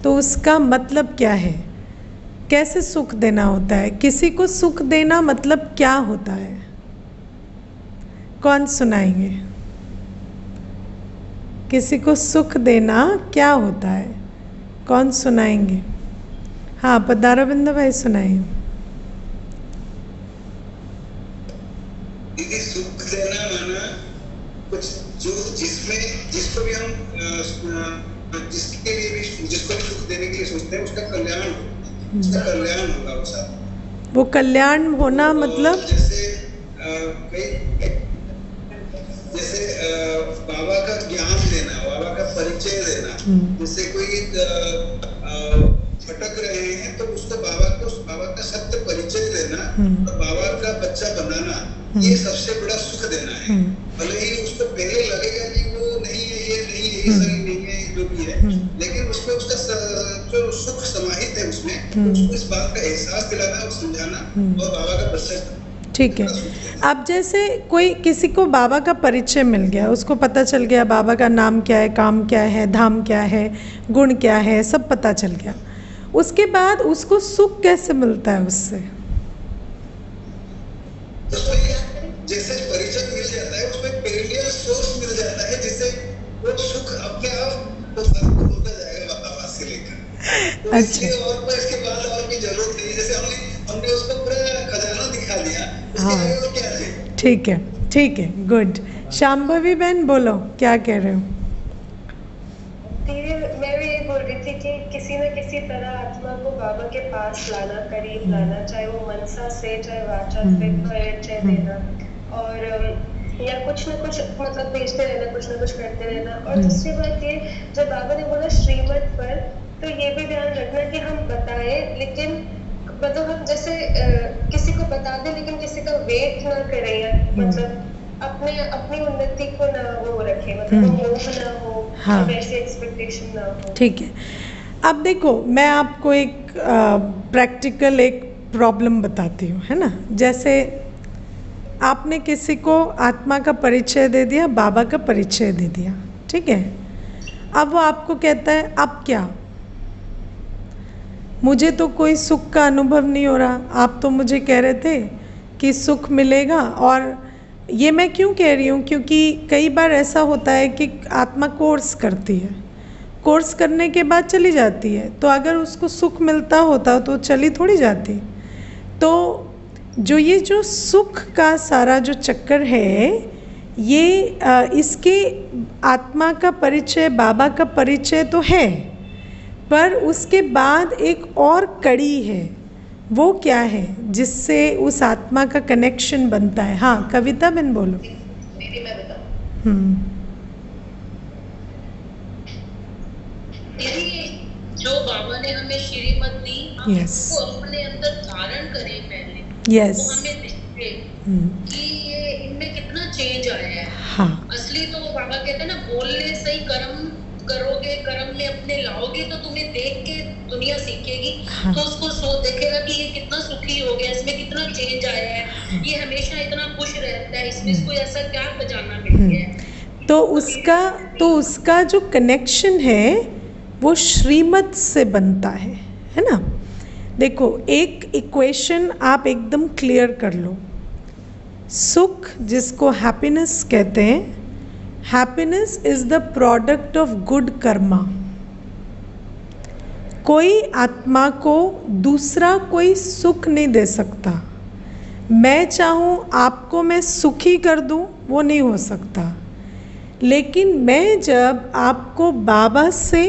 तो उसका मतलब क्या है? कैसे सुख देना होता है? किसी को सुख देना मतलब क्या होता है? कौन सुनाएंगे? किसी को सुख देना क्या होता है? कौन सुनाएंगे? हाँ, पदारविंद भाई सुनाइए। दीदी, सुख देना माना कुछ जो जिसको भी हम जिसके लिए भी जिसको भी सुख देने के लिए सोचते हैं उसका कल्याण होगा वो साथ। वो कल्याण होना मतलब जैसे बाबा का ज्ञान देना, बाबा का परिचय देना, जैसे कोई भटक रहे हैं तो उसको बाबा का सत्य परिचय देना और बाबा का बच्चा बनाना, ये सबसे बड़ा सुख देना है। भले ही उसको पहले लगेगा कि वो नहीं है, ये नहीं है, ये सही नहीं है, जो भी है, लेकिन उसमें उसका जो सुख समाहित है उसमें, उसको इस बात का एहसास दिलाना और समझाना और बाबा का बच्चा। ठीक है। अब जैसे कोई किसी को बाबा का परिचय मिल गया, उसको पता चल गया बाबा का नाम क्या है, काम क्या है, धाम क्या है, गुण क्या है, सब पता चल गया। उसके बाद उसको सुख कैसे मिलता है उससे? जैसे परिचय मिल जाता है उसमें पेरिडियल सोर्स मिल जाता है, जिससे वो सुख अपने आप होता जाएगा बाबा से लेकर। तो इसलिए और कोई इसके बाद और की जरूरत नहीं। जैसे हमने उसको पूरा खजाना दिखा दिया, उसके आगे और क्या चाहिए? ठीक है, ठीक है, गुड। शांभवी बहन बोलो, क्या कह रहे हो? मैं भी ये बोल रही थी कि किसी न किसी तरह आत्मा को बाबा के पास लाना, करीब लाना, चाहे वो मनसा से, चाहे वाचा से, परिचय देना, और या कुछ न कुछ मतलब भेजते रहना, कुछ न कुछ करते रहना। और दूसरी बात ये, जब बाबा ने बोला श्रीमत पर, तो ये भी ध्यान रखना कि हम बताए, लेकिन मतलब हम जैसे किसी को बता दें लेकिन किसी का वेट ना करें, या मतलब अपनी उन्नति को ना वो रखे, मतलब मोह ना हो, हाँ, वैसे एक्सपेक्टेशन ना हो। ठीक है। अब देखो, मैं आपको एक प्रैक्टिकल एक प्रॉब्लम बताती हूँ, है ना। जैसे आपने किसी को आत्मा का परिचय दे दिया, बाबा का परिचय दे दिया, ठीक है। अब वो आपको कहता है अब क्या? मुझे तो कोई सुख का अनुभव नहीं हो रहा, आप तो मुझे कह रहे थे कि सुख मिलेगा। और ये मैं क्यों कह रही हूँ, क्योंकि कई बार ऐसा होता है कि आत्मा कोर्स करती है, कोर्स करने के बाद चली जाती है, तो अगर उसको सुख मिलता होता तो चली थोड़ी जाती। तो जो सुख का सारा जो चक्कर है, ये इसके आत्मा का परिचय, बाबा का परिचय तो है, पर उसके बाद एक और कड़ी है। वो क्या है जिससे उस आत्मा का कनेक्शन बनता है? हाँ, कविता बहन बोलो। दीदी मैं बताऊं, दीदी जो बाबा ने हमें श्रीमत दी, हम उसको अपने अंदर धारण करें पहले। वो हमें दिखे कि ये इनमें कितना चेंज आया है। हाँ, असली तो वो बाबा कहते हैं ना, बोलने से ही कर्म करोगे, कर्म में अपने लाओगे तो तुम्हें देख के दुनिया सीखेगी। तो उसको देखेगा कि ये कितना सुखी हो गया, इसमें कितना चेंज आया है, ये हमेशा इतना खुश रहता है, इसमें इसको ऐसा क्या खजाना मिल गया है। तो उसका जो कनेक्शन है वो श्रीमत से बनता है ना। देखो, एक इक्वेशन आप एकदम क्लियर कर लो। सुख, जिसको हैप्पीनेस कहते हैं, happiness is the product of good Karma. कोई आत्मा को दूसरा कोई सुख नहीं दे सकता। मैं चाहूँ आपको मैं सुखी कर दूँ, वो नहीं हो सकता। लेकिन मैं जब आपको बाबा से,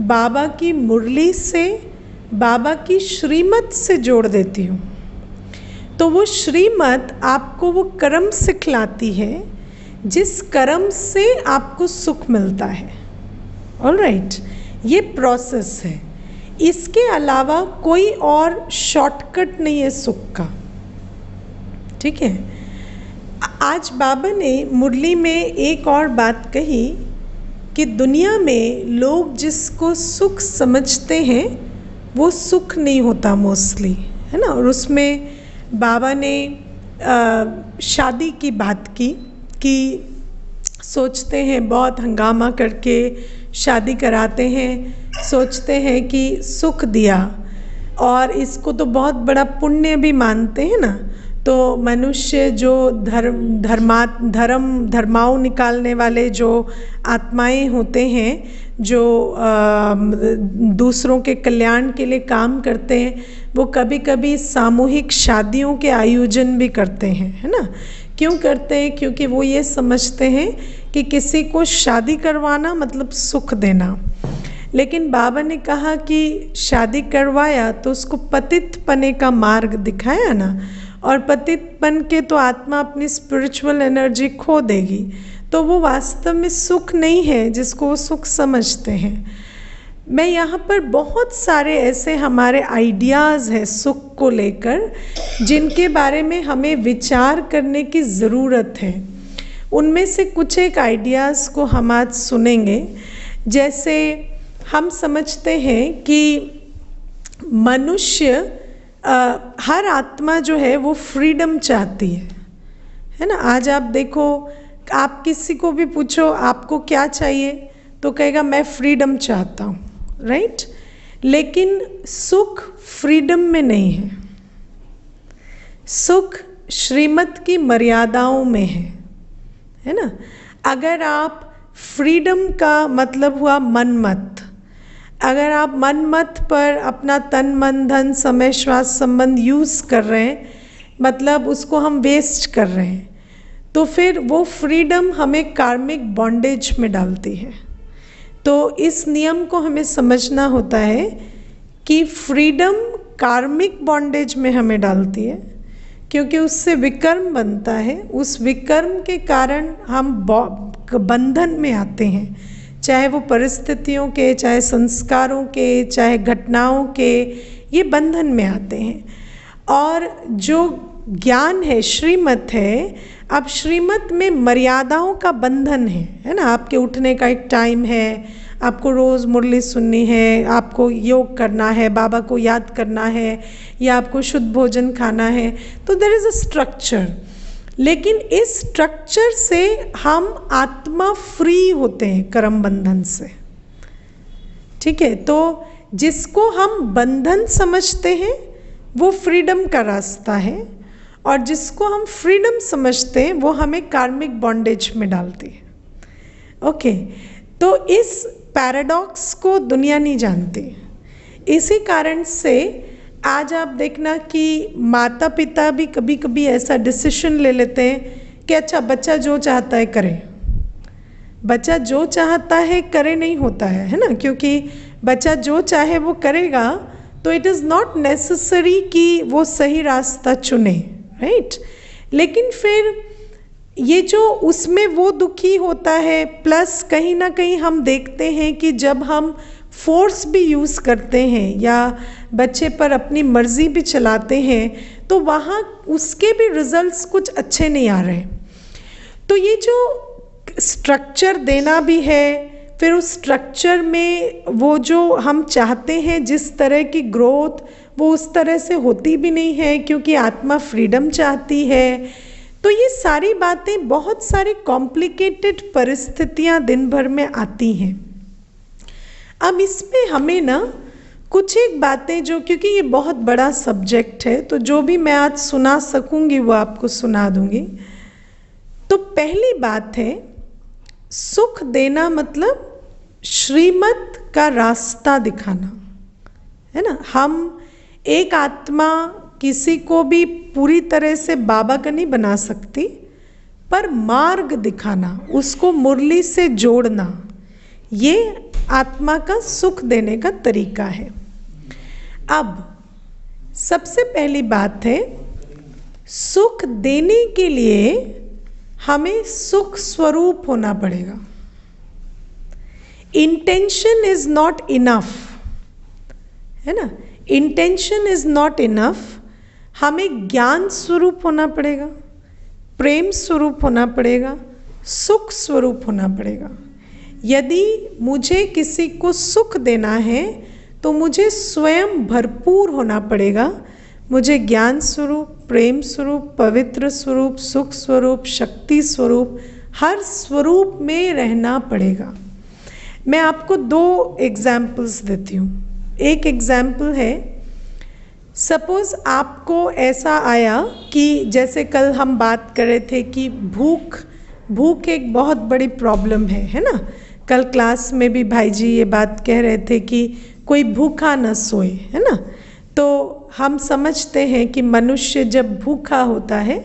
बाबा की मुरली से, बाबा की श्रीमत से जोड़ देती हूँ, तो वो श्रीमत आपको वो कर्म सिखलाती है जिस कर्म से आपको सुख मिलता है। ऑलराइट, ये प्रोसेस है। इसके अलावा कोई और शॉर्टकट नहीं है सुख का, ठीक है। आज बाबा ने मुरली में एक और बात कही कि दुनिया में लोग जिसको सुख समझते हैं वो सुख नहीं होता मोस्टली, है ना। और उसमें बाबा ने शादी की बात की कि सोचते हैं बहुत हंगामा करके शादी कराते हैं, सोचते हैं कि सुख दिया और इसको तो बहुत बड़ा पुण्य भी मानते हैं ना। तो मनुष्य जो धर्माओं निकालने वाले जो आत्माएं होते हैं, जो दूसरों के कल्याण के लिए काम करते हैं, वो कभी कभी सामूहिक शादियों के आयोजन भी करते हैं, है ना। क्यों करते हैं? क्योंकि वो ये समझते हैं कि किसी को शादी करवाना मतलब सुख देना। लेकिन बाबा ने कहा कि शादी करवाया तो उसको पतित पने का मार्ग दिखाया ना, और पतित बन के तो आत्मा अपनी स्पिरिचुअल एनर्जी खो देगी, तो वो वास्तव में सुख नहीं है जिसको वो सुख समझते हैं। मैं यहाँ पर बहुत सारे ऐसे हमारे आइडियाज़ हैं सुख को लेकर, जिनके बारे में हमें विचार करने की ज़रूरत है। उनमें से कुछ एक आइडियाज़ को हम आज सुनेंगे। जैसे हम समझते हैं कि मनुष्य हर आत्मा जो है वो फ्रीडम चाहती है ना। आज आप देखो, आप किसी को भी पूछो आपको क्या चाहिए, तो कहेगा मैं फ्रीडम चाहता हूँ, राइट। लेकिन सुख फ्रीडम में नहीं है, सुख श्रीमत की मर्यादाओं में है ना। अगर आप फ्रीडम का मतलब हुआ मनमत, अगर आप मनमत पर अपना तन मन धन समय श्वास संबंध यूज़ कर रहे हैं, मतलब उसको हम वेस्ट कर रहे हैं, तो फिर वो फ्रीडम हमें कार्मिक बॉन्डेज में डालती है। तो इस नियम को हमें समझना होता है कि फ्रीडम कार्मिक बॉन्डेज में हमें डालती है, क्योंकि उससे विकर्म बनता है। उस विकर्म के कारण हम बंधन में आते हैं, चाहे वो परिस्थितियों के, चाहे संस्कारों के, चाहे घटनाओं के, ये बंधन में आते हैं। और जो ज्ञान है, श्रीमत है, अब श्रीमत में मर्यादाओं का बंधन है ना। आपके उठने का एक टाइम है, आपको रोज़ मुरली सुननी है, आपको योग करना है, बाबा को याद करना है, या आपको शुद्ध भोजन खाना है, तो देयर इज़ अ स्ट्रक्चर। लेकिन इस स्ट्रक्चर से हम आत्मा फ्री होते हैं कर्म बंधन से, ठीक है। तो जिसको हम बंधन समझते हैं वो फ्रीडम का रास्ता है, और जिसको हम फ्रीडम समझते हैं वो हमें कार्मिक बॉन्डेज में डालती है। ओके, तो इस पैराडॉक्स को दुनिया नहीं जानती। इसी कारण से आज आप देखना कि माता पिता भी कभी कभी ऐसा डिसीजन ले लेते हैं कि अच्छा बच्चा जो चाहता है करे, बच्चा जो चाहता है करे नहीं होता है ना। क्योंकि बच्चा जो चाहे वो करेगा, तो इट इज़ नॉट नेसेसरी कि वो सही रास्ता चुने, राइट। लेकिन फिर ये जो उसमें वो दुखी होता है, प्लस कहीं ना कहीं हम देखते हैं कि जब हम फोर्स भी यूज़ करते हैं या बच्चे पर अपनी मर्ज़ी भी चलाते हैं, तो वहाँ उसके भी रिजल्ट्स कुछ अच्छे नहीं आ रहे। तो ये जो स्ट्रक्चर देना भी है, फिर उस स्ट्रक्चर में वो जो हम चाहते हैं जिस तरह की ग्रोथ, वो उस तरह से होती भी नहीं है, क्योंकि आत्मा फ्रीडम चाहती है। तो ये सारी बातें, बहुत सारी कॉम्प्लिकेटेड परिस्थितियाँ दिन भर में आती हैं। अब इसमें हमें ना कुछ एक बातें जो, क्योंकि ये बहुत बड़ा सब्जेक्ट है, तो जो भी मैं आज सुना सकूंगी वो आपको सुना दूंगी। तो पहली बात है, सुख देना मतलब श्रीमत का रास्ता दिखाना, है ना। हम एक आत्मा किसी को भी पूरी तरह से बाबा का नहीं बना सकती, पर मार्ग दिखाना, उसको मुरली से जोड़ना, ये आत्मा का सुख देने का तरीका है। अब सबसे पहली बात है, सुख देने के लिए हमें सुख स्वरूप होना पड़ेगा। इंटेंशन इज नॉट इनफ, है ना। इंटेंशन इज नॉट इनफ, हमें ज्ञान स्वरूप होना पड़ेगा, प्रेम स्वरूप होना पड़ेगा, सुख स्वरूप होना पड़ेगा। यदि मुझे किसी को सुख देना है तो मुझे स्वयं भरपूर होना पड़ेगा। मुझे ज्ञान स्वरूप, प्रेम स्वरूप, पवित्र स्वरूप, सुख स्वरूप, शक्ति स्वरूप, हर स्वरूप में रहना पड़ेगा। मैं आपको 2 एग्जाम्पल्स देती हूँ। एक एग्जाम्पल है, सपोज आपको ऐसा आया कि जैसे कल हम बात कर रहे थे कि भूख एक बहुत बड़ी प्रॉब्लम है ना। कल क्लास में भी भाई जी ये बात कह रहे थे कि कोई भूखा न सोए, है ना। तो हम समझते हैं कि मनुष्य जब भूखा होता है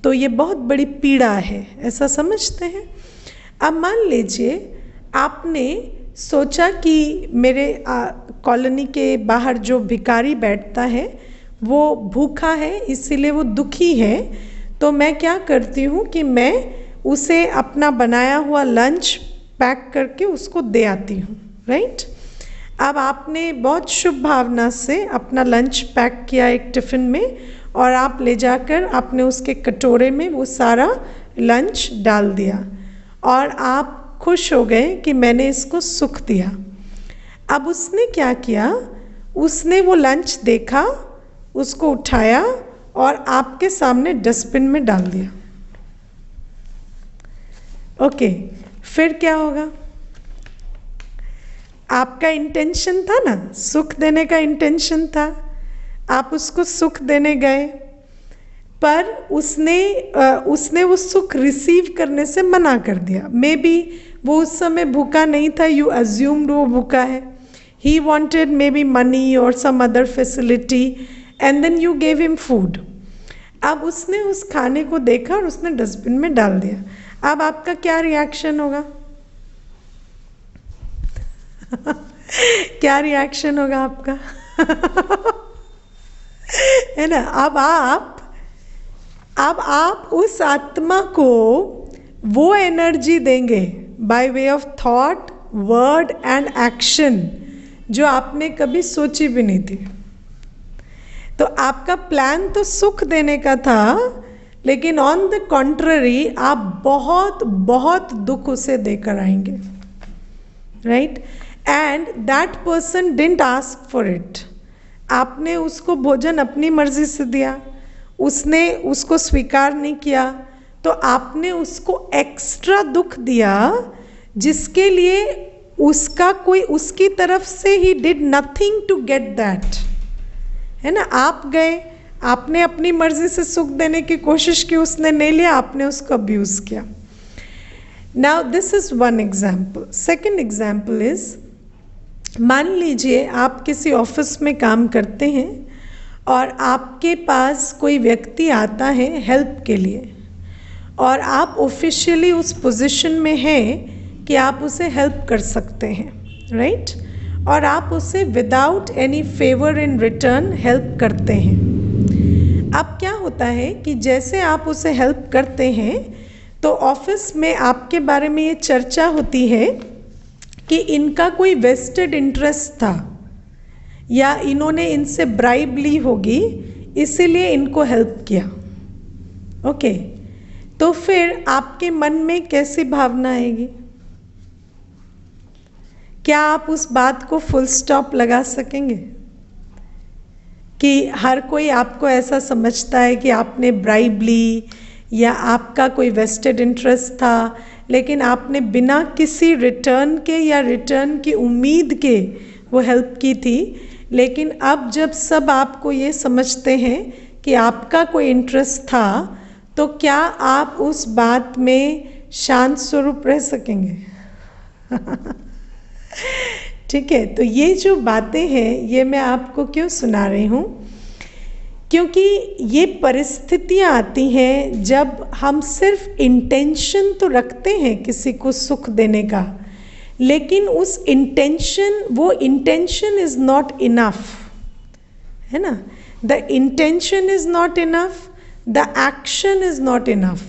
तो ये बहुत बड़ी पीड़ा है, ऐसा समझते हैं। अब मान लीजिए आपने सोचा कि मेरे कॉलोनी के बाहर जो भिखारी बैठता है वो भूखा है, इसीलिए वो दुखी है। तो मैं क्या करती हूँ कि मैं उसे अपना बनाया हुआ लंच पैक करके उसको दे आती हूँ, राइट। अब आपने बहुत शुभ भावना से अपना लंच पैक किया एक टिफ़िन में, और आप ले जाकर आपने उसके कटोरे में वो सारा लंच डाल दिया, और आप खुश हो गए कि मैंने इसको सुख दिया। अब उसने क्या किया, उसने वो लंच देखा, उसको उठाया और आपके सामने डस्टबिन में डाल दिया। ओके, फिर क्या होगा? आपका इंटेंशन था ना, सुख देने का इंटेंशन था, आप उसको सुख देने गए, पर उसने वो सुख रिसीव करने से मना कर दिया। मे बी वो उस समय भूखा नहीं था, यू अज्यूम्ड वो भूखा है। He wanted may be money और some other facility and then you gave him food. अब उसने उस खाने को देखा और उसने डस्टबिन में डाल दिया। अब आपका क्या रिएक्शन होगा? क्या रिएक्शन होगा आपका? है ना। अब आप उस आत्मा को वो एनर्जी देंगे by way of thought, word and action जो आपने कभी सोची भी नहीं थी। तो आपका प्लान तो सुख देने का था, लेकिन ऑन द कॉन्ट्ररी आप बहुत बहुत दुख उसे देकर आएंगे, right. And that person didn't ask for it. आपने उसको भोजन अपनी मर्जी से दिया, उसने उसको स्वीकार नहीं किया, तो आपने उसको एक्स्ट्रा दुख दिया जिसके लिए उसका कोई उसकी तरफ से ही did nothing to get that, है ना। आप गए, आपने अपनी मर्जी से सुख देने की कोशिश की, उसने नहीं लिया, आपने उसको अब्यूज़ किया। Now this is one example. Second example is, मान लीजिए आप किसी ऑफिस में काम करते हैं और आपके पास कोई व्यक्ति आता है हेल्प के लिए, और आप ऑफिशियली उस पोजीशन में हैं कि आप उसे हेल्प कर सकते हैं, राइट। और आप उसे without any favour in return help करते हैं। अब क्या होता है कि जैसे आप उसे हेल्प करते हैं तो ऑफिस में आपके बारे में ये चर्चा होती है कि इनका कोई वेस्टेड इंटरेस्ट था, या इन्होंने इनसे ब्राइब ली होगी, इसीलिए इनको हेल्प किया। ओके, तो फिर आपके मन में कैसी भावना आएगी? क्या आप उस बात को फुल स्टॉप लगा सकेंगे कि हर कोई आपको ऐसा समझता है कि आपने ब्राइब ली या आपका कोई वेस्टेड इंटरेस्ट था, लेकिन आपने बिना किसी रिटर्न के या रिटर्न की उम्मीद के वो हेल्प की थी। लेकिन अब जब सब आपको ये समझते हैं कि आपका कोई इंटरेस्ट था, तो क्या आप उस बात में शांत स्वरूप रह सकेंगे? ठीक है, तो ये जो बातें हैं ये मैं आपको क्यों सुना रही हूँ, क्योंकि ये परिस्थितियाँ आती हैं जब हम सिर्फ इंटेंशन तो रखते हैं किसी को सुख देने का, लेकिन उस वो इंटेंशन इज़ नॉट इनफ, है ना। The intention is not enough, the action is not enough,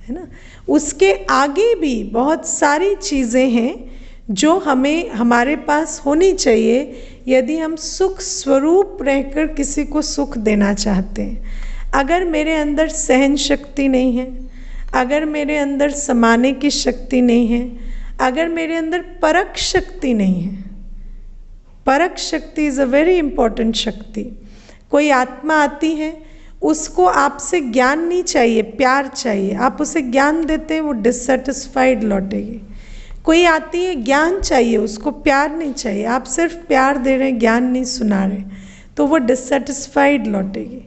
है ना। उसके आगे भी बहुत सारी चीज़ें हैं जो हमें हमारे पास होनी चाहिए यदि हम सुख स्वरूप रहकर किसी को सुख देना चाहते हैं। अगर मेरे अंदर सहन शक्ति नहीं है, अगर मेरे अंदर समाने की शक्ति नहीं है, अगर मेरे अंदर परख शक्ति नहीं है, परख शक्ति इज़ अ वेरी इम्पॉर्टेंट शक्ति। कोई आत्मा आती है, उसको आपसे ज्ञान नहीं चाहिए, प्यार चाहिए, आप उसे ज्ञान देते हैं वो डिससेटिस्फाइड लौटेगी। कोई आती है, ज्ञान चाहिए, उसको प्यार नहीं चाहिए, आप सिर्फ प्यार दे रहे हैं, ज्ञान नहीं सुना रहे, तो वो डिससेटिस्फाइड लौटेगी।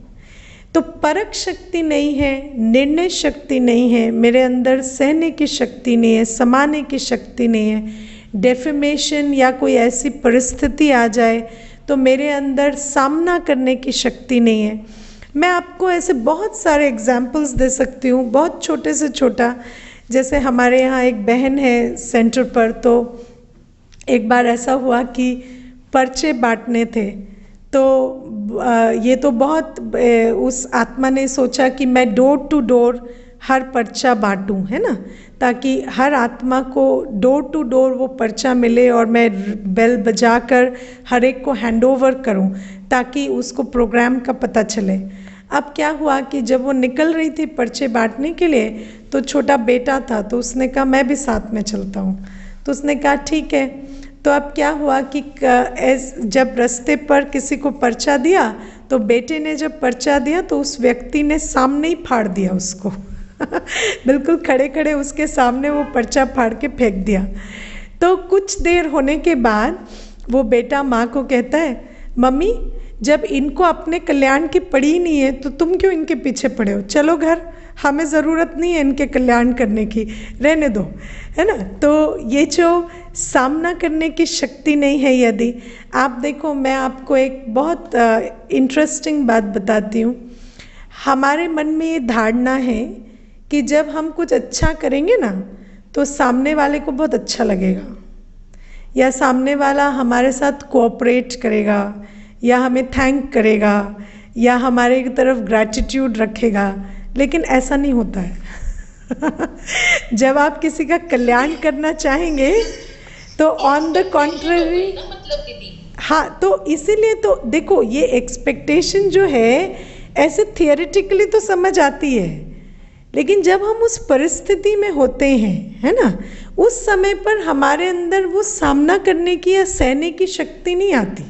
तो परख शक्ति नहीं है, निर्णय शक्ति नहीं है, मेरे अंदर सहने की शक्ति नहीं है, समाने की शक्ति नहीं है, डेफिमेशन या कोई ऐसी परिस्थिति आ जाए तो मेरे अंदर सामना करने की शक्ति नहीं है। मैं आपको ऐसे बहुत सारे एग्जाम्पल्स दे सकती हूँ, बहुत छोटे से छोटा। जैसे हमारे यहाँ एक बहन है सेंटर पर, तो एक बार ऐसा हुआ कि पर्चे बांटने थे, तो ये तो बहुत उस आत्मा ने सोचा कि मैं डोर टू डोर हर पर्चा बांटूं, है ना, ताकि हर आत्मा को डोर टू डोर वो पर्चा मिले और मैं बेल बजाकर हर एक को हैंड ओवर करूं ताकि उसको प्रोग्राम का पता चले। अब क्या हुआ कि जब वो निकल रही थी पर्चे बांटने के लिए, तो छोटा बेटा था, तो उसने कहा मैं भी साथ में चलता हूँ। तो उसने कहा ठीक है। तो अब क्या हुआ कि जब रास्ते पर किसी को पर्चा दिया, तो बेटे ने जब पर्चा दिया तो उस व्यक्ति ने सामने ही फाड़ दिया उसको बिल्कुल खड़े खड़े उसके सामने वो पर्चा फाड़ के फेंक दिया। तो कुछ देर होने के बाद वो बेटा माँ को कहता है, मम्मी जब इनको अपने कल्याण की पड़ी नहीं है तो तुम क्यों इनके पीछे पड़े हो, चलो घर, हमें ज़रूरत नहीं है इनके कल्याण करने की, रहने दो, है ना। तो ये जो सामना करने की शक्ति नहीं है, यदि आप देखो, मैं आपको एक बहुत इंटरेस्टिंग बात बताती हूँ। हमारे मन में ये धारणा है कि जब हम कुछ अच्छा करेंगे ना तो सामने वाले को बहुत अच्छा लगेगा, या सामने वाला हमारे साथ कोऑपरेट करेगा, या हमें थैंक करेगा, या हमारे तरफ ग्रैटिट्यूड रखेगा। लेकिन ऐसा नहीं होता है जब आप किसी का कल्याण करना चाहेंगे तो ऑन द कॉन्ट्ररी, हाँ, तो इसीलिए तो देखो, ये एक्सपेक्टेशन जो है ऐसे थियोरेटिकली तो समझ आती है, लेकिन जब हम उस परिस्थिति में होते हैं, है ना, उस समय पर हमारे अंदर वो सामना करने की या सहने की शक्ति नहीं आती,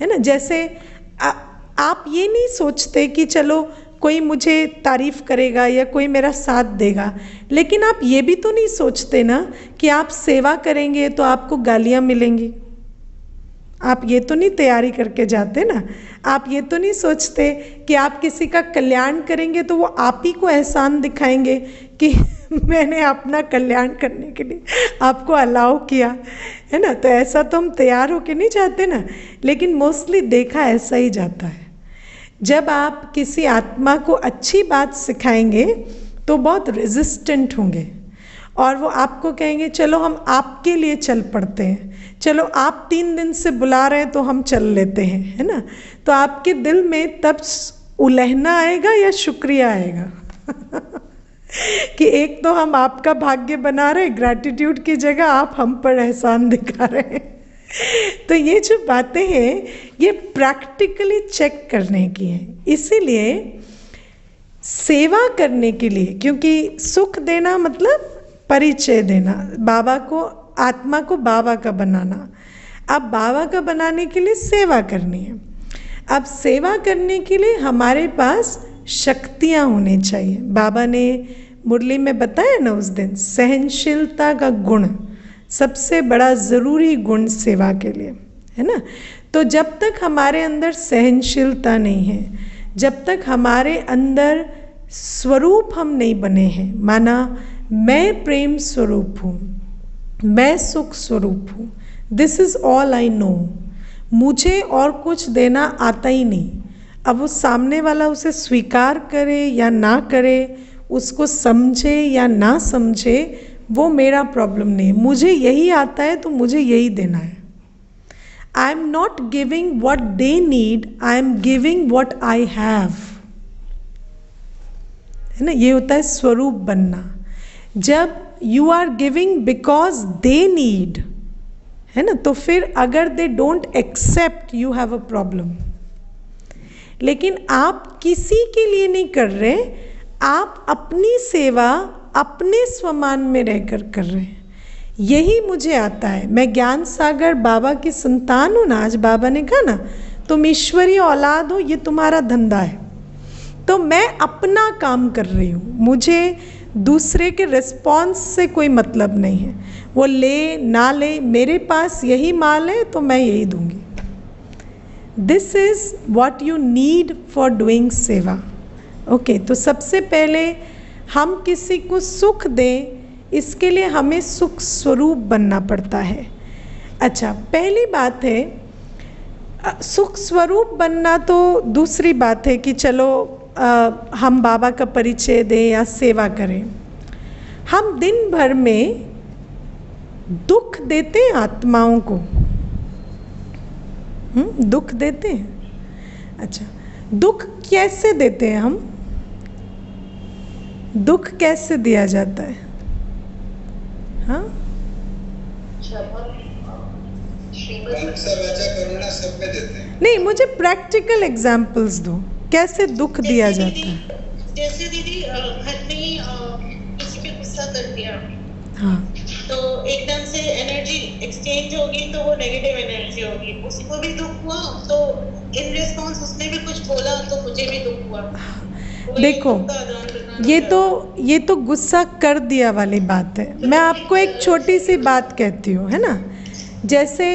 है ना। जैसे आप ये नहीं सोचते कि चलो कोई मुझे तारीफ़ करेगा या कोई मेरा साथ देगा, लेकिन आप ये भी तो नहीं सोचते ना कि आप सेवा करेंगे तो आपको गालियाँ मिलेंगी। आप ये तो नहीं तैयारी करके जाते ना, आप ये तो नहीं सोचते कि आप किसी का कल्याण करेंगे तो वो आप ही को एहसान दिखाएंगे कि मैंने अपना कल्याण करने के लिए आपको अलाउ किया, है ना। तो ऐसा तो हम तैयार होके नहीं जाते ना, लेकिन मोस्टली देखा ऐसा ही जाता है। जब आप किसी आत्मा को अच्छी बात सिखाएंगे तो बहुत रेजिस्टेंट होंगे, और वो आपको कहेंगे चलो हम आपके लिए चल पड़ते हैं, चलो आप 3 दिन से बुला रहे हैं तो हम चल लेते हैं, है ना। तो आपके दिल में तब उलहना आएगा या शुक्रिया आएगा कि एक तो हम आपका भाग्य बना रहे, ग्रैटिट्यूड की जगह आप हम पर एहसान दिखा रहे हैं। तो ये जो बातें हैं ये प्रैक्टिकली चेक करने की हैं। इसीलिए सेवा करने के लिए, क्योंकि सुख देना मतलब परिचय देना, बाबा को, आत्मा को बाबा का बनाना। अब बाबा का बनाने के लिए सेवा करनी है। अब सेवा करने के लिए हमारे पास शक्तियाँ होनी चाहिए। बाबा ने मुरली में बताया ना उस दिन, सहनशीलता का गुण सबसे बड़ा ज़रूरी गुण सेवा के लिए, है ना। तो जब तक हमारे अंदर सहनशीलता नहीं है, जब तक हमारे अंदर स्वरूप हम नहीं बने हैं, माना मैं प्रेम स्वरूप हूँ, मैं सुख स्वरूप हूँ, this is all I know, मुझे और कुछ देना आता ही नहीं। अब वो सामने वाला उसे स्वीकार करे या ना करे, उसको समझे या ना समझे, वो मेरा प्रॉब्लम नहीं है। मुझे यही आता है तो मुझे यही देना है। I am not giving what they need, I am giving what I have, है ना। ये होता है स्वरूप बनना। जब you are giving because they need, है ना, तो फिर अगर they don't accept, you have a problem. लेकिन आप किसी के लिए नहीं कर रहे, आप अपनी सेवा अपने स्वमान में रहकर कर रहे हैं। यही मुझे आता है। मैं ज्ञान सागर बाबा की संतान हूँ ना। आज बाबा ने कहा ना, तुम ईश्वरीय औलाद हो, ये तुम्हारा धंधा है। तो मैं अपना काम कर रही हूँ। मुझे दूसरे के रिस्पॉन्स से कोई मतलब नहीं है, वो ले ना ले, मेरे पास यही माल है तो मैं यही दूंगी। This is what you need for doing सेवा। ओके, तो सबसे पहले हम किसी को सुख दें, इसके लिए हमें सुख स्वरूप बनना पड़ता है। अच्छा, पहली बात है सुख स्वरूप बनना, तो दूसरी बात है कि चलो हम बाबा का परिचय दें या सेवा करें। हम दिन भर में दुख देते हैं आत्माओं को, दुख देते हैं। अच्छा, दुख कैसे देते हैं हम? दुख कैसे दिया जाता है? हाँ, सब में देते हैं। नहीं, मुझे प्रैक्टिकल एग्जाम्पल्स दो, कैसे दुख दिया जाता है? जैसे दीदी घर में ही किसी पे गुस्सा कर दिया, हाँ, तो एकदम से एनर्जी एक्सचेंज होगी, तो वो नेगेटिव एनर्जी होगी। उसको भी दुख हुआ, तो इन रिस्पॉन्स उसने भी कुछ बोला तो मुझे भी दुख हुआ। देखो, ये तो गुस्सा कर दिया वाली बात है। मैं आपको एक छोटी सी बात कहती हूँ, है ना। जैसे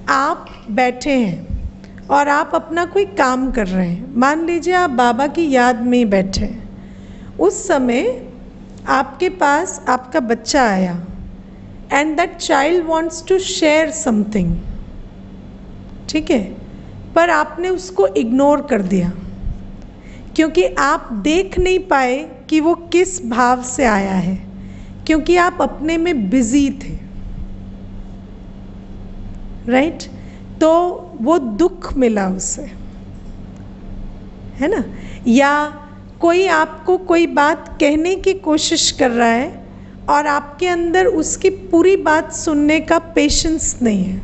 आप बैठे हैं और आप अपना कोई काम कर रहे हैं, मान लीजिए आप बाबा की याद में ही बैठे हैं। उस समय आपके पास आपका बच्चा आया and that child wants to share something, ठीक है, पर आपने उसको इग्नोर कर दिया क्योंकि आप देख नहीं पाए कि वो किस भाव से आया है, क्योंकि आप अपने में बिजी थे, राइट। तो वो दुख मिला उसे, है ना। या कोई आपको कोई बात कहने की कोशिश कर रहा है और आपके अंदर उसकी पूरी बात सुनने का पेशेंस नहीं है,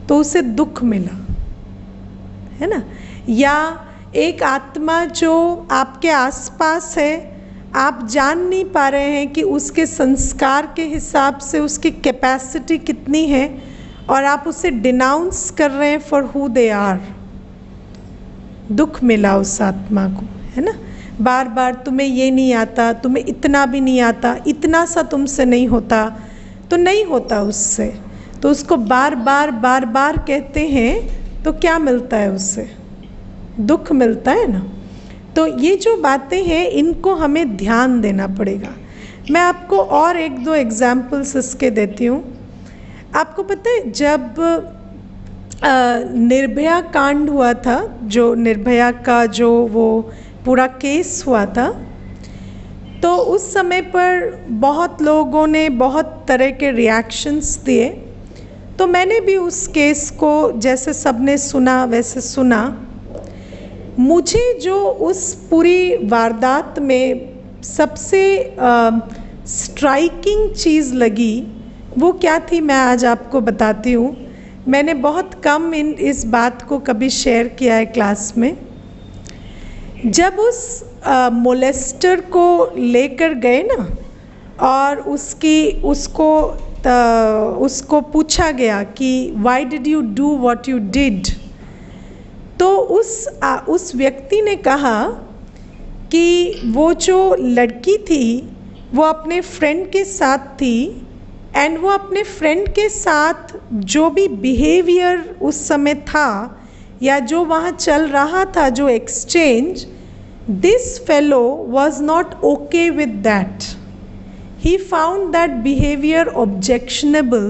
तो उसे दुख मिला, है ना। या एक आत्मा जो आपके आसपास है, आप जान नहीं पा रहे हैं कि उसके संस्कार के हिसाब से उसकी कैपेसिटी कितनी है, और आप उसे डिनाउंस कर रहे हैं फॉर हु दे आर। दुख मिला उस आत्मा को, है ना। बार बार तुम्हें ये नहीं आता, तुम्हें इतना भी नहीं आता, इतना सा तुमसे नहीं होता, तो नहीं होता उससे, तो उसको बार बार कहते हैं, तो क्या मिलता है उससे? दुख मिलता है ना। तो ये जो बातें हैं, इनको हमें ध्यान देना पड़ेगा। मैं आपको और एक दो एग्जाम्पल्स इसके देती हूँ। आपको पता है, जब निर्भया कांड हुआ था, जो निर्भया का जो वो पूरा केस हुआ था, तो उस समय पर बहुत लोगों ने बहुत तरह के रिएक्शंस दिए। तो मैंने भी उस केस को जैसे सबने सुना वैसे सुना। मुझे जो उस पूरी वारदात में सबसे स्ट्राइकिंग चीज़ लगी, वो क्या थी, मैं आज आपको बताती हूँ। मैंने बहुत कम इस बात को कभी शेयर किया है क्लास में। जब उस मोलेस्टर को लेकर गए ना, और उसको पूछा गया कि why did you do what you did, तो उस व्यक्ति ने कहा कि वो जो लड़की थी वो अपने फ्रेंड के साथ थी, एंड वो अपने फ्रेंड के साथ जो भी बिहेवियर उस समय था या जो वहाँ चल रहा था, जो exchange, this fellow was not okay with that. He found that behaviour objectionable,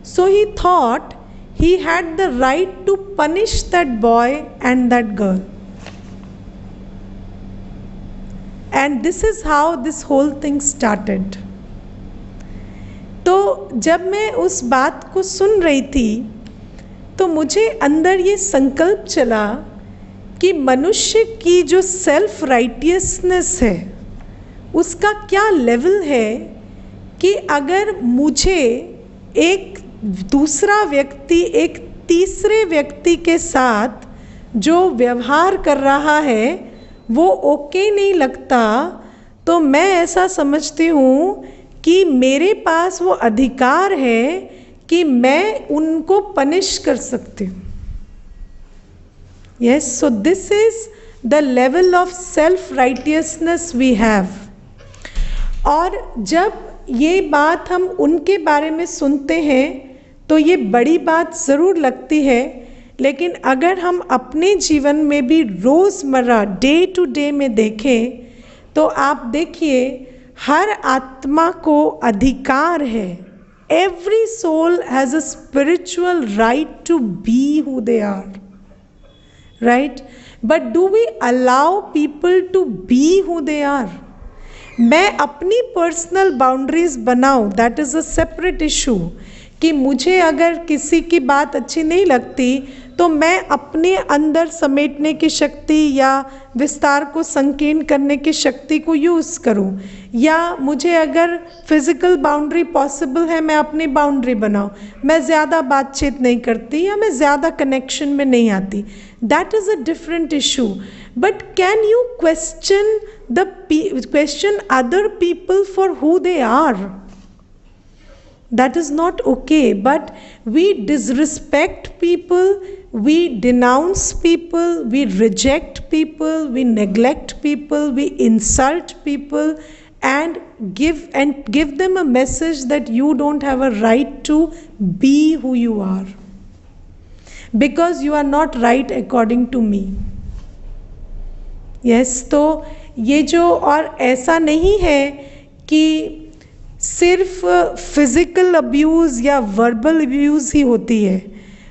so he thought he had the right to punish that boy and that girl. And this is how this whole thing started. तो जब मैं उस बात को सुन रही थी, तो मुझे अंदर ये संकल्प चला कि मनुष्य की जो सेल्फ राइटियसनेस है, उसका क्या लेवल है कि अगर मुझे एक दूसरा व्यक्ति एक तीसरे व्यक्ति के साथ जो व्यवहार कर रहा है वो ओके नहीं लगता, तो मैं ऐसा समझती हूँ कि मेरे पास वो अधिकार है कि मैं उनको पनिश कर सकती हूँ। Yes, so this is the level of self righteousness we have. और जब ये बात हम उनके बारे में सुनते हैं तो ये बड़ी बात ज़रूर लगती है, लेकिन अगर हम अपने जीवन में भी रोज़मर्रा डे टू डे में देखें तो आप देखिए हर आत्मा को अधिकार है, every soul has a spiritual right to be who they are, right, but do we allow people to be who they are? मैं अपनी पर्सनल बाउंड्रीज बनाऊं, that is a separate issue, कि मुझे अगर किसी की बात अच्छी नहीं लगती तो मैं अपने अंदर समेटने की शक्ति या विस्तार को संकीर्ण करने की शक्ति को यूज़ करूं, या मुझे अगर फिज़िकल बाउंड्री पॉसिबल है मैं अपनी बाउंड्री बनाऊं, मैं ज़्यादा बातचीत नहीं करती या मैं ज़्यादा कनेक्शन में नहीं आती, that is a different issue. But can you question other people for who they are? That is not okay, but we disrespect people, we denounce people, we reject people, we neglect people, we insult people and give them a message that you don't have a right to be who you are because you are not right according to me. Yes, तो ये जो, और ऐसा नहीं है कि सिर्फ physical abuse या वर्बल अब्यूज़ ही होती है,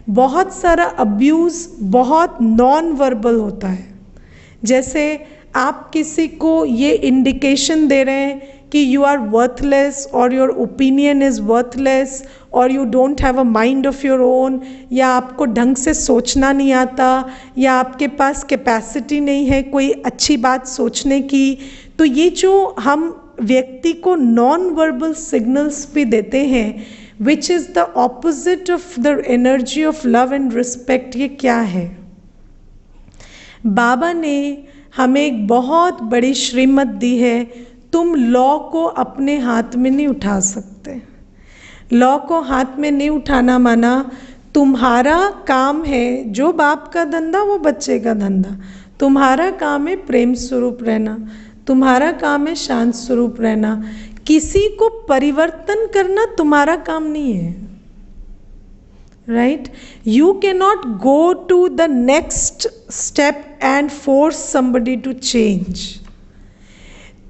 बहुत सारा अब्यूज़ बहुत नॉन वर्बल होता है. जैसे आप किसी को ये इंडिकेशन दे रहे हैं कि यू आर वर्थलेस और योर ओपिनियन इज़ वर्थलेस और you don't have a mind of your own, या आपको ढंग से सोचना नहीं आता, या आपके पास कैपेसिटी नहीं है कोई अच्छी बात सोचने की. तो ये जो हम व्यक्ति को नॉन वर्बल सिग्नल्स भी देते हैं, which is the opposite of the energy of love and respect, ये क्या है? बाबा ने हमें एक बहुत बड़ी श्रीमत दी है, तुम लॉ को अपने हाथ में नहीं उठा सकते. लॉ को हाथ में नहीं उठाना माना तुम्हारा काम है, जो बाप का धंधा वो बच्चे का धंधा, तुम्हारा काम है प्रेम स्वरूप रहना, तुम्हारा काम है शांत स्वरूप रहना. किसी को परिवर्तन करना तुम्हारा काम नहीं है, right? You can not go to the next step and force somebody to change.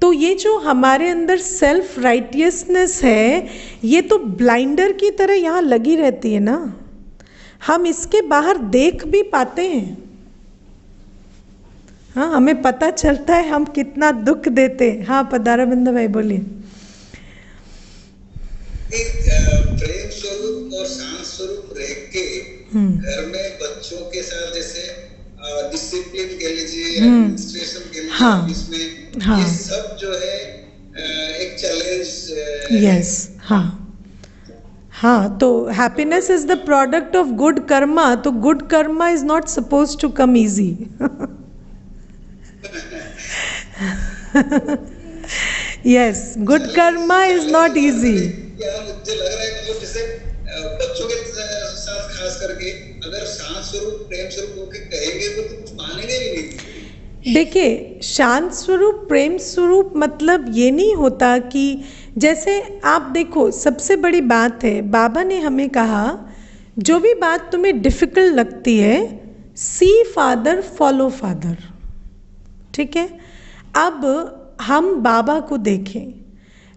तो ये जो हमारे अंदर सेल्फ राइटियसनेस है, ये तो ब्लाइंडर की तरह यहाँ लगी रहती है ना, हम इसके बाहर देख भी पाते हैं. हाँ, हमें पता चलता है हम कितना दुख देते हैं. हाँ, पदारा बंदा भाई बोलिए. प्रेम स्वरूप और शांत स्वरूप रह के घर में बच्चों के साथ जैसे डिसिप्लिन के लीजिए, एडमिनिस्ट्रेशन के लीजिए, हाँ, इसमें हाँ, ये सब जो है एक चैलेंज. यस, हाँ, हाँ. तो happiness is the product of good karma, तो good karma is not suppose to come easy. Yes, good karma is not easy. मुझे लग रहा है कि जैसे बच्चों के साथ खास करके अगर शांत स्वरूप प्रेम स्वरूप होके कहेंगे तो कुछ मानेंगे ही नहीं. देखिए, शांत स्वरूप प्रेम स्वरूप मतलब ये नहीं होता कि, जैसे आप देखो, सबसे बड़ी बात है, बाबा ने हमें कहा जो भी बात तुम्हें डिफिकल्ट लगती है, सी फादर फॉलो फादर. ठीक है? अब हम बाबा को देखें,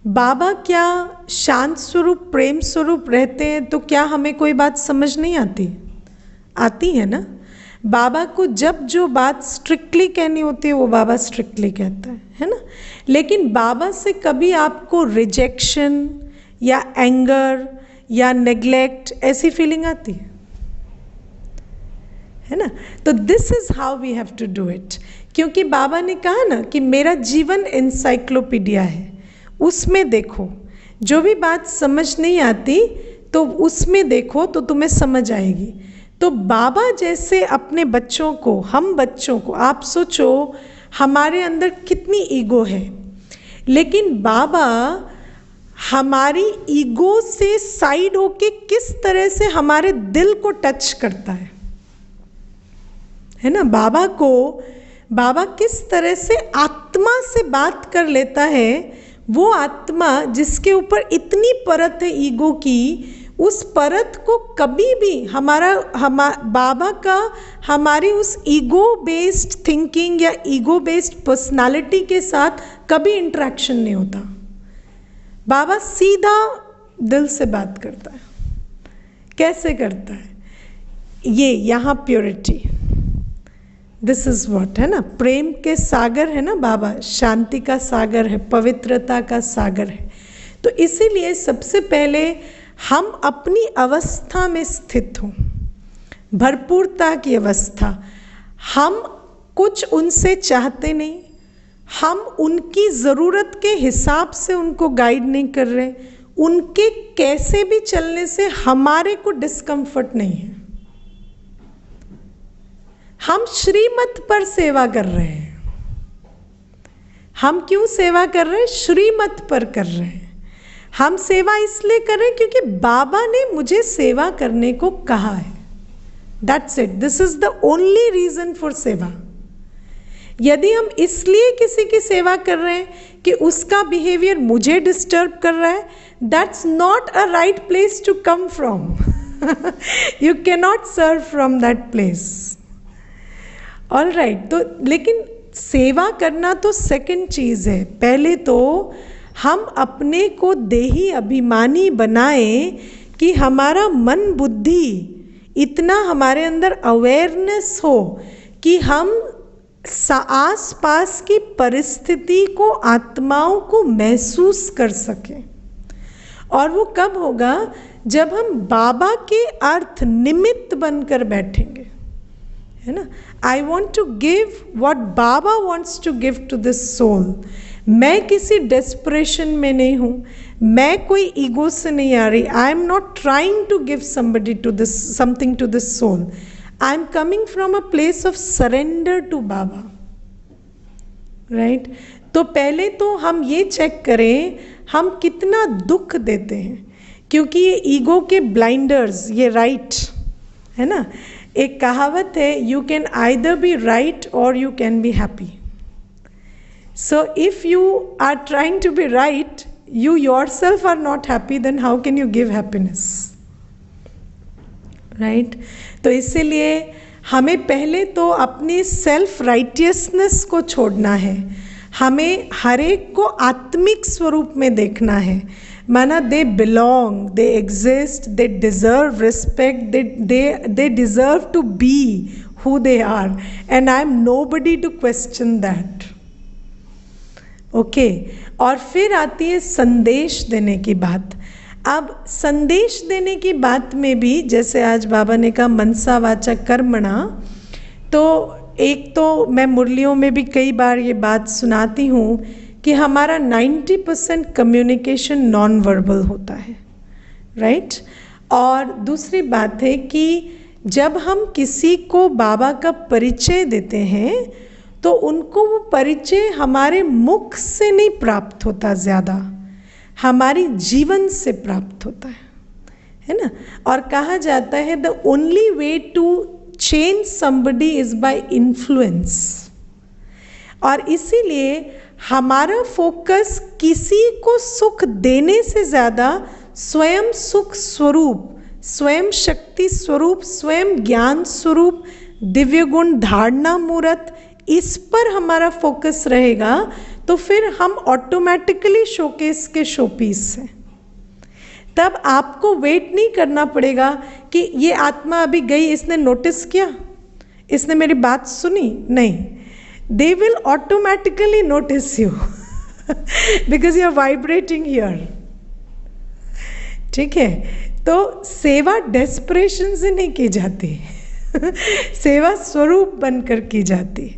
बाबा क्या शांत स्वरूप प्रेम स्वरूप रहते हैं, तो क्या हमें कोई बात समझ नहीं आती? आती है ना. बाबा को जब जो बात स्ट्रिक्टली कहनी होती है वो बाबा स्ट्रिक्टली कहता है ना. लेकिन बाबा से कभी आपको रिजेक्शन या एंगर या नेग्लेक्ट ऐसी फीलिंग आती है ना. तो this is how we have to do it. क्योंकि बाबा ने कहा ना कि मेरा जीवन एनसाइक्लोपीडिया है, उसमें देखो, जो भी बात समझ नहीं आती तो उसमें देखो तो तुम्हें समझ आएगी. तो बाबा जैसे अपने बच्चों को, हम बच्चों को, आप सोचो हमारे अंदर कितनी ईगो है, लेकिन बाबा हमारी ईगो से साइड होके किस तरह से हमारे दिल को टच करता है ना. बाबा किस तरह से आत्मा से बात कर लेता है, वो आत्मा जिसके ऊपर इतनी परत है ईगो की, उस परत को कभी भी बाबा का हमारी उस ईगो बेस्ड थिंकिंग या ईगो बेस्ड पर्सनालिटी के साथ कभी इंटरेक्शन नहीं होता। बाबा सीधा दिल से बात करता है। कैसे करता है? ये यहाँ प्योरिटी, दिस इज व्हाट है ना, प्रेम के सागर है ना बाबा, शांति का सागर है, पवित्रता का सागर है। तो इसीलिए सबसे पहले हम अपनी अवस्था में स्थित हों, भरपूरता की अवस्था। हम कुछ उनसे चाहते नहीं, हम उनकी ज़रूरत के हिसाब से उनको गाइड नहीं कर रहे, उनके कैसे भी चलने से हमारे को डिस्कम्फर्ट नहीं है। हम श्रीमत पर सेवा कर रहे हैं। हम क्यों सेवा कर रहे हैं? श्रीमत पर कर रहे हैं। हम सेवा इसलिए कर रहे हैं क्योंकि बाबा ने मुझे सेवा करने को कहा है। That's it, this is the only reason for seva. यदि हम इसलिए किसी की सेवा कर रहे हैं कि उसका बिहेवियर मुझे डिस्टर्ब कर रहा है, that's not a right place to come from. You can not serve from that place. All right, तो लेकिन सेवा करना तो सेकंड चीज़ है। पहले तो हम अपने को देही अभिमानी बनाएं कि हमारा मन बुद्धि इतना हमारे अंदर अवेयरनेस हो कि हम आस पास की परिस्थिति को, आत्माओं को महसूस कर सकें। और वो कब होगा? जब हम बाबा के अर्थ निमित्त बनकर बैठेंगे, है ना। I want to give what Baba wants to give to this soul. मैं किसी डेस्परेशन में नहीं हूँ, मैं कोई ईगो से नहीं आ रही। I am not trying to give somebody to this something to this soul. I am coming from a place of surrender to Baba, right. तो पहले तो हम ये चेक करें हम कितना दुख देते हैं, क्योंकि ये ईगो के ब्लाइंडर्स, ये राइट है ना। एक कहावत है, you can either be right or you can be happy. So if you are trying to be right, you yourself are not happy, then how can you give happiness? Right? तो इसीलिए हमें पहले तो अपनी सेल्फ राइटियसनेस को छोड़ना है। हमें हर एक को आत्मिक स्वरूप में देखना है। माना they belong, they exist, they deserve respect, they deserve to be who they are, and I am nobody to question that. Okay, और फिर आती है संदेश देने की बात। अब संदेश देने की बात में भी, जैसे आज बाबा ने कहा मनसा वाचा कर्मणा, तो एक तो मैं मुरलियों में भी कई बार ये बात सुनाती हूँ कि हमारा 90% कम्युनिकेशन नॉन वर्बल होता है, राइट। और दूसरी बात है कि जब हम किसी को बाबा का परिचय देते हैं तो उनको वो परिचय हमारे मुख से नहीं प्राप्त होता, ज़्यादा हमारी जीवन से प्राप्त होता है ना। और कहा जाता है the only way to change somebody is by influence. और इसीलिए हमारा फोकस किसी को सुख देने से ज़्यादा स्वयं सुख स्वरूप, स्वयं शक्ति स्वरूप, स्वयं ज्ञान स्वरूप, दिव्य गुण धारणा मूर्त, इस पर हमारा फोकस रहेगा तो फिर हम ऑटोमेटिकली शोकेस के शोपीस हैं। तब आपको वेट नहीं करना पड़ेगा कि ये आत्मा अभी गई, इसने नोटिस किया, इसने मेरी बात सुनी, नहीं। They will automatically notice you because you are vibrating here. ठीक है, तो सेवा डेस्परेशन से नहीं की जाती सेवा स्वरूप बनकर की जाती है।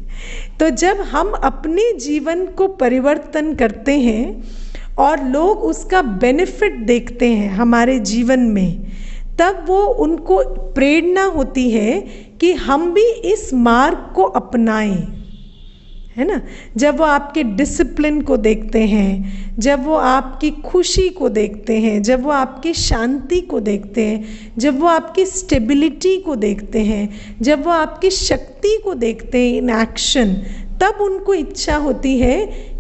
तो जब हम अपने जीवन को परिवर्तन करते हैं और लोग उसका बेनिफिट देखते हैं हमारे जीवन में, तब वो उनको प्रेरणा होती है कि हम भी इस मार्ग को अपनाएं, है ना। जब वो आपके डिसिप्लिन को देखते हैं, जब वो आपकी खुशी को देखते हैं, जब वो आपकी शांति को देखते हैं, जब वो आपकी स्टेबिलिटी को देखते हैं, जब वो आपकी शक्ति को देखते हैं इन एक्शन, तब उनको इच्छा होती है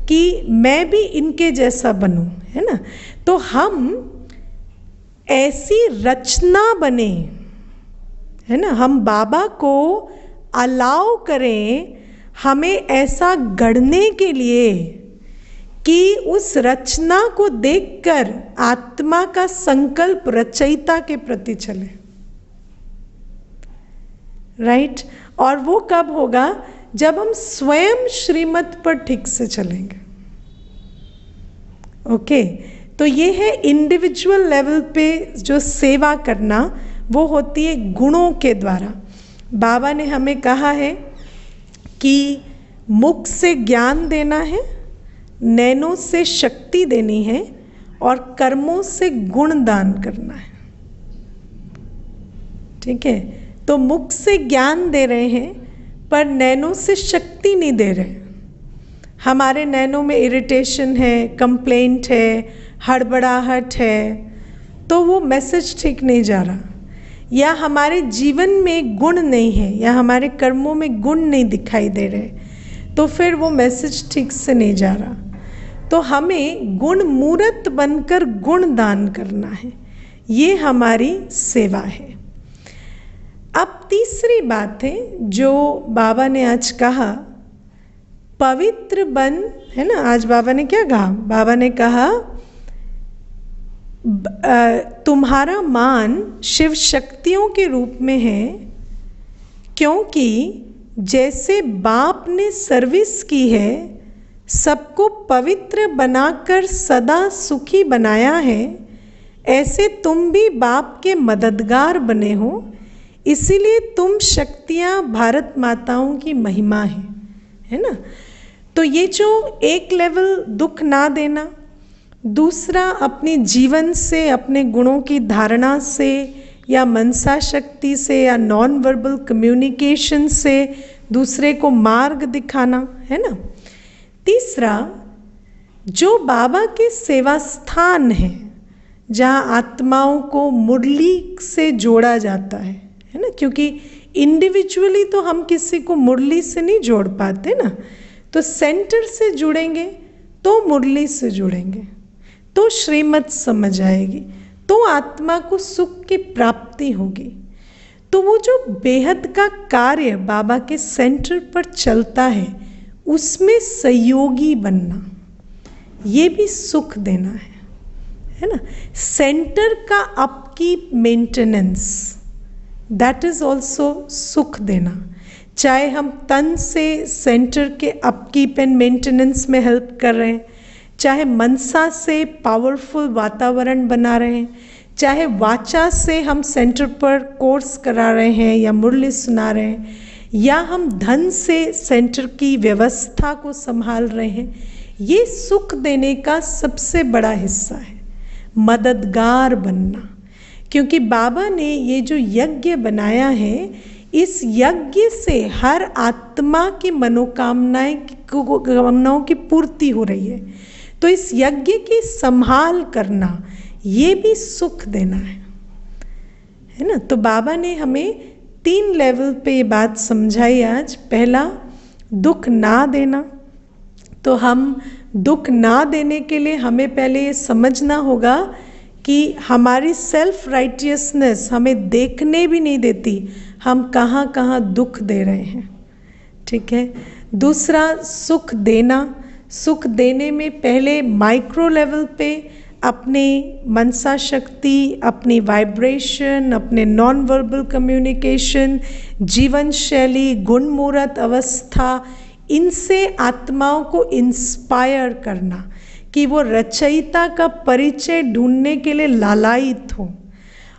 कि मैं भी इनके जैसा बनूं, है ना। तो हम ऐसी रचना बने, है ना, हम बाबा को अलाउ करें हमें ऐसा गढ़ने के लिए कि उस रचना को देखकर आत्मा का संकल्प रचयिता के प्रति चले, राइट। और वो कब होगा? जब हम स्वयं श्रीमत पर ठीक से चलेंगे। ओके, तो ये है इंडिविजुअल लेवल पे जो सेवा करना, वो होती है गुणों के द्वारा। बाबा ने हमें कहा है कि मुख से ज्ञान देना है, नैनों से शक्ति देनी है और कर्मों से गुण दान करना है। ठीक है, तो मुख से ज्ञान दे रहे हैं पर नैनों से शक्ति नहीं दे रहे। हमारे नैनों में इरिटेशन है, कंप्लेंट है, हड़बड़ाहट है, तो वो मैसेज ठीक नहीं जा रहा। या हमारे जीवन में गुण नहीं है, या हमारे कर्मों में गुण नहीं दिखाई दे रहे, तो फिर वो मैसेज ठीक से नहीं जा रहा। तो हमें गुण मूर्त बनकर गुण दान करना है, ये हमारी सेवा है। अब तीसरी बात है जो बाबा ने आज कहा, पवित्र बन, है ना। आज बाबा ने क्या कहा? बाबा ने कहा तुम्हारा मान शिव शक्तियों के रूप में है, क्योंकि जैसे बाप ने सर्विस की है, सबको पवित्र बनाकर सदा सुखी बनाया है, ऐसे तुम भी बाप के मददगार बने हो। इसीलिए तुम शक्तियाँ भारत माताओं की महिमा है ना। तो ये जो एक लेवल दुख ना देना, दूसरा अपने जीवन से, अपने गुणों की धारणा से, या मनसा शक्ति से, या नॉन वर्बल कम्युनिकेशन से दूसरे को मार्ग दिखाना, है ना। तीसरा, जो बाबा के सेवा स्थान है जहाँ आत्माओं को मुरली से जोड़ा जाता है ना, क्योंकि इंडिविजुअली तो हम किसी को मुरली से नहीं जोड़ पाते ना। तो सेंटर से जुड़ेंगे तो मुरली से जुड़ेंगे, तो श्रीमत समझ आएगी, तो आत्मा को सुख की प्राप्ति होगी। तो वो जो बेहद का कार्य बाबा के सेंटर पर चलता है, उसमें सहयोगी बनना, ये भी सुख देना है ना। सेंटर का upkeep maintenance, that is also सुख देना। चाहे हम तन से सेंटर के अपकीप एंड मेंटेनेंस में हेल्प कर रहे हैं, चाहे मनसा से पावरफुल वातावरण बना रहे हैं, चाहे वाचा से हम सेंटर पर कोर्स करा रहे हैं या मुरली सुना रहे हैं, या हम धन से सेंटर की व्यवस्था को संभाल रहे हैं, ये सुख देने का सबसे बड़ा हिस्सा है, मददगार बनना। क्योंकि बाबा ने ये जो यज्ञ बनाया है, इस यज्ञ से हर आत्मा की मनोकामनाओं की पूर्ति हो रही है। तो इस यज्ञ की संभाल करना, ये भी सुख देना है ना। तो बाबा ने हमें 3 लेवल पे ये बात समझाई आज। पहला, दुख ना देना। तो हम दुख ना देने के लिए हमें पहले ये समझना होगा कि हमारी सेल्फ राइटियसनेस हमें देखने भी नहीं देती हम कहाँ कहाँ दुख दे रहे हैं। ठीक है। दूसरा, सुख देना। सुख देने में पहले माइक्रो लेवल पे अपने मनसा शक्ति, अपनी वाइब्रेशन, अपने नॉन वर्बल कम्युनिकेशन, जीवन शैली, गुण मूर्त अवस्था, इनसे आत्माओं को इंस्पायर करना कि वो रचयिता का परिचय ढूंढने के लिए लालायित हो।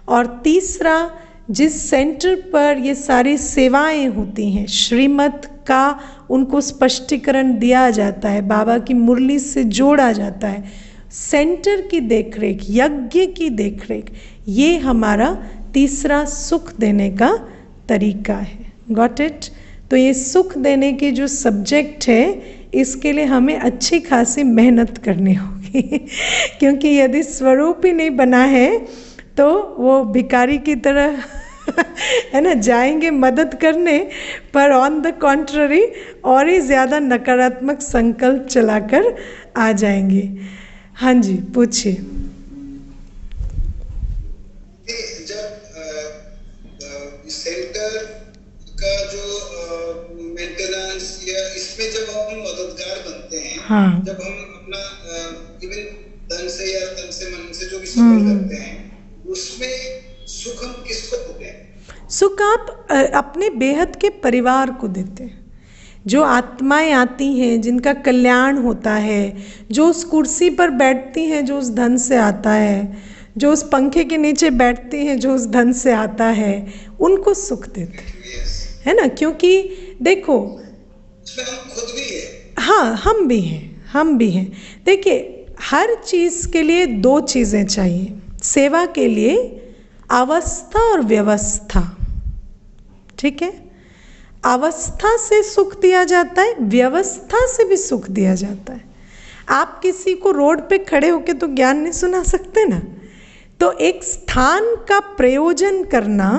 और तीसरा, जिस सेंटर पर ये सारी सेवाएं होती हैं, श्रीमत का उनको स्पष्टीकरण दिया जाता है, बाबा की मुरली से जोड़ा जाता है, सेंटर की देखरेख, यज्ञ की देखरेख, ये हमारा तीसरा सुख देने का तरीका है। Got it? तो ये सुख देने के जो सब्जेक्ट है, इसके लिए हमें अच्छी खासी मेहनत करनी होगी क्योंकि यदि स्वरूप ही नहीं बना है तो वो भिखारी की तरह है ना, जाएंगे मदद करने, पर ऑन द कॉन्ट्ररी और ही ज़्यादा नकारात्मक संकल्प चलाकर आ जाएंगे। हाँ जी, पूछिए। जब सेंटर का जो मेंटेनेंस या इसमें जब हम मददगार बनते हैं, हाँ, जब हम अपना इवन धन से या तन से मन से जो भी सफल करते हैं, उसमें सुख हम किसको देते हैं? सुख आप अपने बेहद के परिवार को देते हैं। जो आत्माएं आती हैं जिनका कल्याण होता है, जो उस कुर्सी पर बैठती हैं जो उस धन से आता है, जो उस पंखे के नीचे बैठती हैं जो उस धन से आता है, उनको सुख देते हैं, है ना। क्योंकि देखो, उसमें हम खुद भी हैं। हाँ, हम भी हैं। देखिए, हर चीज़ के लिए दो चीज़ें चाहिए। सेवा के लिए अवस्था और व्यवस्था, ठीक है। अवस्था से सुख दिया जाता है, व्यवस्था से भी सुख दिया जाता है। आप किसी को रोड पे खड़े होकर तो ज्ञान नहीं सुना सकते ना। तो एक स्थान का प्रयोजन करना,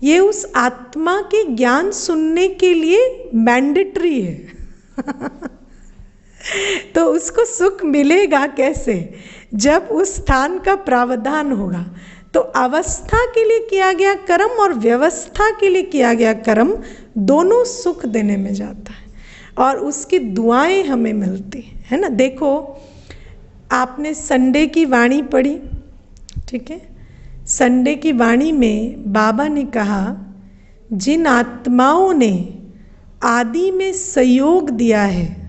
ये उस आत्मा के ज्ञान सुनने के लिए मैंडेटरी है। तो उसको सुख मिलेगा कैसे? जब उस स्थान का प्रावधान होगा। तो अवस्था के लिए किया गया कर्म और व्यवस्था के लिए किया गया कर्म, दोनों सुख देने में जाता है और उसकी दुआएं हमें मिलती है ना। देखो, आपने संडे की वाणी पढ़ी, ठीक है। संडे की वाणी में बाबा ने कहा, जिन आत्माओं ने आदि में सहयोग दिया है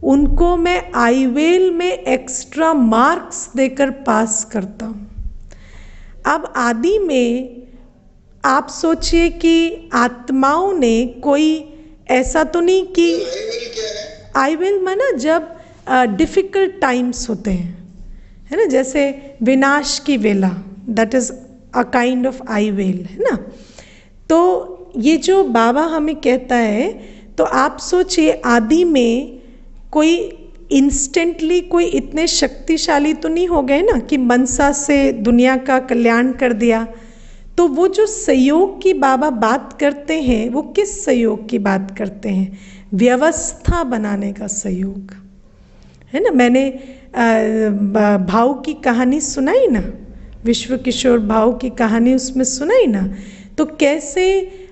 उनको मैं आईवेल में एक्स्ट्रा मार्क्स देकर पास करता हूँ। अब आदि में आप सोचिए कि आत्माओं ने कोई ऐसा तो नहीं कि आईवेल माना जब डिफ़िकल्ट टाइम्स होते हैं, है ना, जैसे विनाश की वेला, that is a kind of आईवेल, है ना। तो ये जो बाबा हमें कहता है, तो आप सोचिए आदि में कोई इंस्टेंटली कोई इतने शक्तिशाली तो नहीं हो गए ना कि मनसा से दुनिया का कल्याण कर दिया। तो वो जो सहयोग की बाबा बात करते हैं, वो किस सहयोग की बात करते हैं? व्यवस्था बनाने का सहयोग, है ना। मैंने भाव की कहानी सुनाई ना, विश्व किशोर भाव की कहानी उसमें सुनाई ना। तो कैसे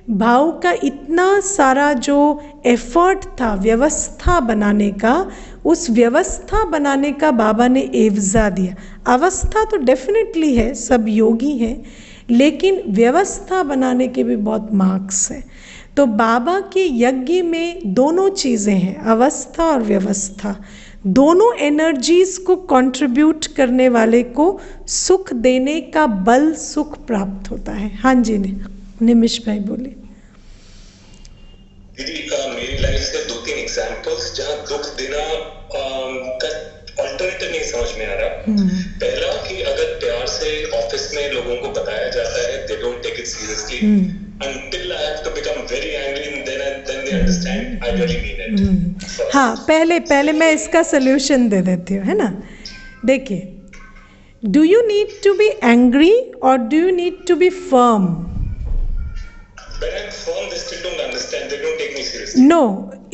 भाव का इतना सारा जो एफर्ट था व्यवस्था बनाने का, उस व्यवस्था बनाने का बाबा ने एवजा दिया। अवस्था तो डेफिनेटली है, सब योगी हैं, लेकिन व्यवस्था बनाने के भी बहुत मार्क्स हैं। तो बाबा के यज्ञ में दोनों चीज़ें हैं, अवस्था और व्यवस्था। दोनों एनर्जीज को कंट्रीब्यूट करने वाले को सुख देने का बल सुख प्राप्त होता है। हाँ जी, निमिष भाई बोले। दीदी, मेरी लाइफ से 2-3 एग्जांपल्स जहां दुख देना का अल्टरनेटिव नहीं समझ में आ रहा। पहला कि अगर प्यार से ऑफिस में लोगों को बताया जाता है, they don't take it seriously until I have to become very angry and then they understand I really mean it. हाँ, पहले मैं इसका सोल्यूशन दे देती हूँ, है ना। देखिए, do you need to be angry or do you need to be firm? When I'm firm, they still don't understand. They don't take me seriously. No,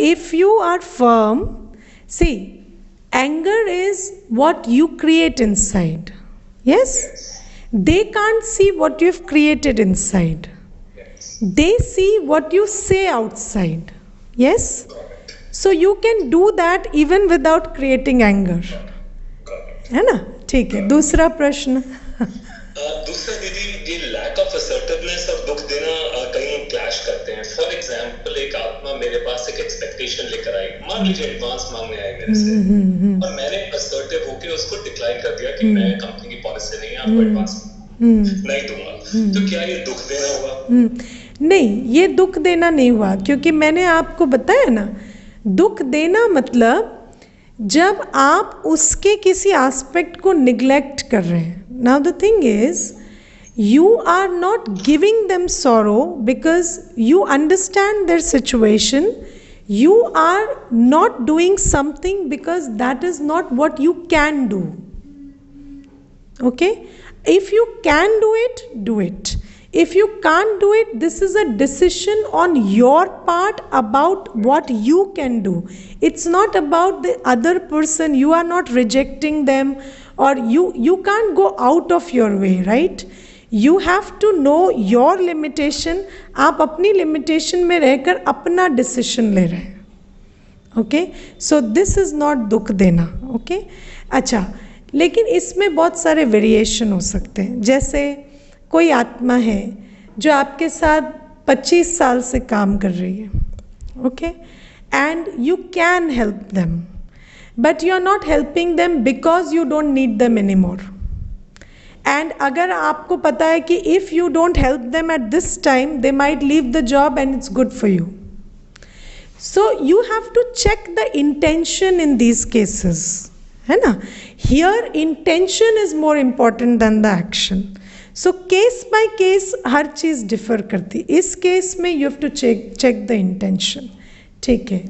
if you are firm, see, anger is what you create inside. Yes? They can't see what you've created inside. They see what you say outside. Yes? So you can do that even without creating anger. है ना? ठीक है। दूसरा प्रश्न। दूसरा दीदी, ये lack of assertiveness और दुख देना कहीं क्लैश करते हैं। फॉर एग्जांपल, एक आत्मा मेरे पास एक एक्सपेक्टेशन लेकर आई, मान लीजिए एडवांस मांगने आई मेरे से, और मैंने असर्टिव होकर उसको डिक्लाइन कर दिया कि मैं कंपनी की पॉलिसी नहीं है, आपको एडवांस नहीं दूंगा। तो क्या ये दुख देना हुआ? नहीं, ये दुख देना नहीं हुआ, क्योंकि मैंने आपको बताया ना, दुख देना मतलब जब आप उसके किसी एस्पेक्ट को निग्लेक्ट कर रहे हैं। Now the thing is, you are not giving them sorrow because you understand their situation. You are not doing something because that is not what you can do. Okay? If you can do it, do it. If you can't do it, this is a decision on your part about what you can do. It's not about the other person. You are not rejecting them, or you can't go out of your way, right? You have to know your limitation. आप अपनी limitation में रहकर अपना decision ले रहे हैं. Okay, so this is not दुख देना. ओके, अच्छा, लेकिन इसमें बहुत सारे वेरिएशन हो सकते हैं. जैसे कोई आत्मा है जो आपके साथ 25 साल से काम कर रही है, okay, and you can help them, but you are not helping them because you don't need them any more. एंड अगर आपको पता है कि if you don't help them at this time they might leave the job and it's good for you. So you have to check the intention in these cases, है ना? Here intention is more important than the action. So case by case her cheese differ करती. इस case में you have to check the intention. ठीक है.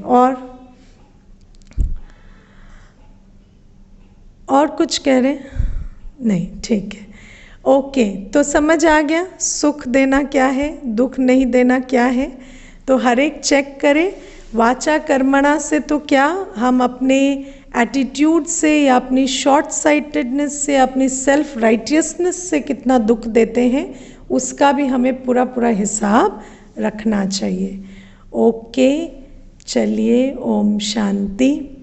और कुछ कह रहे हैं? नहीं, ठीक है. ओके, तो समझ आ गया सुख देना क्या है, दुख नहीं देना क्या है. तो हर एक चेक करें. वाचा कर्मणा से तो क्या हम अपने एटीट्यूड से या अपनी शॉर्ट साइटेडनेस से, अपनी सेल्फ राइटियसनेस से कितना दुख देते हैं, उसका भी हमें पूरा पूरा हिसाब रखना चाहिए. ओके, चलिए, ओम शांति.